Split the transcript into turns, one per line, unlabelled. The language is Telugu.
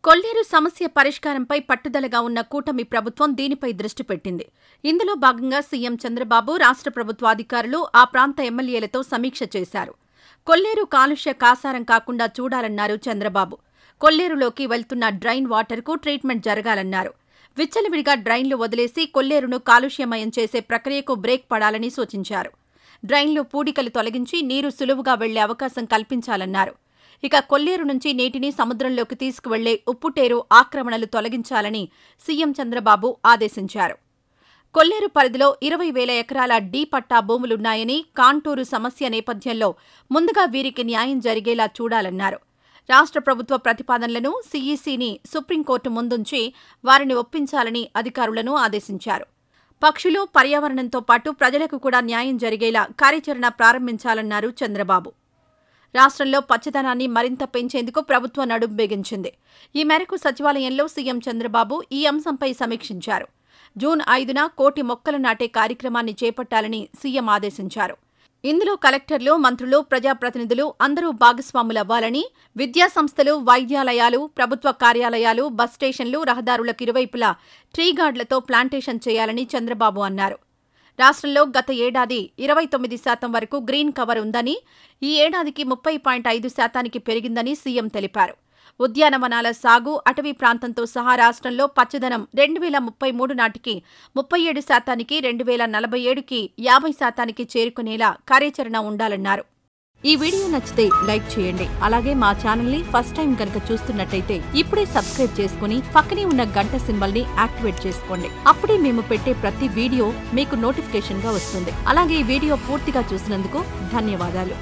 కొల్లేరు సమస్య పరిష్కారంపై పట్టుదలగా ఉన్న కూటమి ప్రభుత్వం దీనిపై దృష్టి పెట్టింది. ఇందులో భాగంగా సీఎం చంద్రబాబు రాష్ట్ర ప్రభుత్వ అధికారులు ఆ ప్రాంత ఎమ్మెల్యేలతో సమీక్ష చేశారు. కొల్లేరు కాలుష్య కాసారం కాకుండా చూడాలన్నారు చంద్రబాబు. కొల్లేరులోకి వెళ్తున్న డ్రైన్ వాటర్కు ట్రీట్మెంట్ జరగాలన్నారు. విచ్చలవిడిగా డ్రైన్లు వదిలేసి కొల్లేరును కాలుష్యమయం చేసే ప్రక్రియకు బ్రేక్ పడాలని సూచించారు. డ్రైన్లు పూడికలు తొలగించి నీరు సులువుగా వెళ్లే అవకాశం కల్పించాలన్నారు. ఇక కొల్లేరు నుంచి నీటిని సముద్రంలోకి తీసుకువెళ్లే ఉప్పుటేరు ఆక్రమణలు తొలగించాలని సీఎం చంద్రబాబు ఆదేశించారు. కొల్లేరు పరిధిలో 20,000 ఎకరాల డి పట్టా భూములున్నాయని, కాంటూరు సమస్య నేపథ్యంలో ముందుగా వీరికి న్యాయం జరిగేలా చూడాలన్నారు. రాష్ట్ర ప్రభుత్వ ప్రతిపాదనలను సీఈసీని సుప్రీంకోర్టు ముందుంచి వారిని ఒప్పించాలని అధికారులను ఆదేశించారు. పక్షులు, పర్యావరణంతో పాటు ప్రజలకు కూడా న్యాయం జరిగేలా కార్యాచరణ ప్రారంభించాలన్నారు చంద్రబాబు. రాష్ట్రంలో పచ్చదనాన్ని మరింత పెంచేందుకు ప్రభుత్వం నడుం బిగించింది. ఈ మేరకు సచివాలయంలో సీఎం చంద్రబాబు ఈ అంశంపై సమీక్షించారు. జూన్ 5న 1 కోటి మొక్కలు నాటే కార్యక్రమాన్ని చేపట్టాలని సీఎం ఆదేశించారు. ఇందులో కలెక్టర్లు, మంత్రులు, ప్రజాప్రతినిధులు అందరూ భాగస్వాములవ్వాలని, విద్యాసంస్థలు, వైద్యాలయాలు, ప్రభుత్వ కార్యాలయాలు, బస్ స్టేషన్లు, రహదారులకు ఇరువైపులా ట్రీ గార్డులతో ప్లాంటేషన్ చేయాలని చంద్రబాబు అన్నారు. రాష్ట్రంలో గత ఏడాది 29% వరకు గ్రీన్ కవర్ ఉందని, ఈ ఏడాదికి 30.5% పెరిగిందని సీఎం తెలిపారు. ఉద్యానవనాల సాగు, అటవీ ప్రాంతంతో సహా రాష్ట్రంలో పచ్చదనం 2033 నాటికి 37%కి, 2047కి 50%కి చేరుకునేలా కార్యాచరణ ఉండాలన్నారు. ఈ వీడియో నచ్చితే లైక్ చేయండి. అలాగే మా ఛానల్ని ఫస్ట్ టైం కనుక చూస్తున్నట్టయితే ఇప్పుడే సబ్స్క్రైబ్ చేసుకుని పక్కనే ఉన్న గంట సింబల్ని యాక్టివేట్ చేసుకోండి. అప్పుడే మేము పెట్టే ప్రతి వీడియో మీకు నోటిఫికేషన్గా వస్తుంది. అలాగే ఈ వీడియో పూర్తిగా చూసినందుకు ధన్యవాదాలు.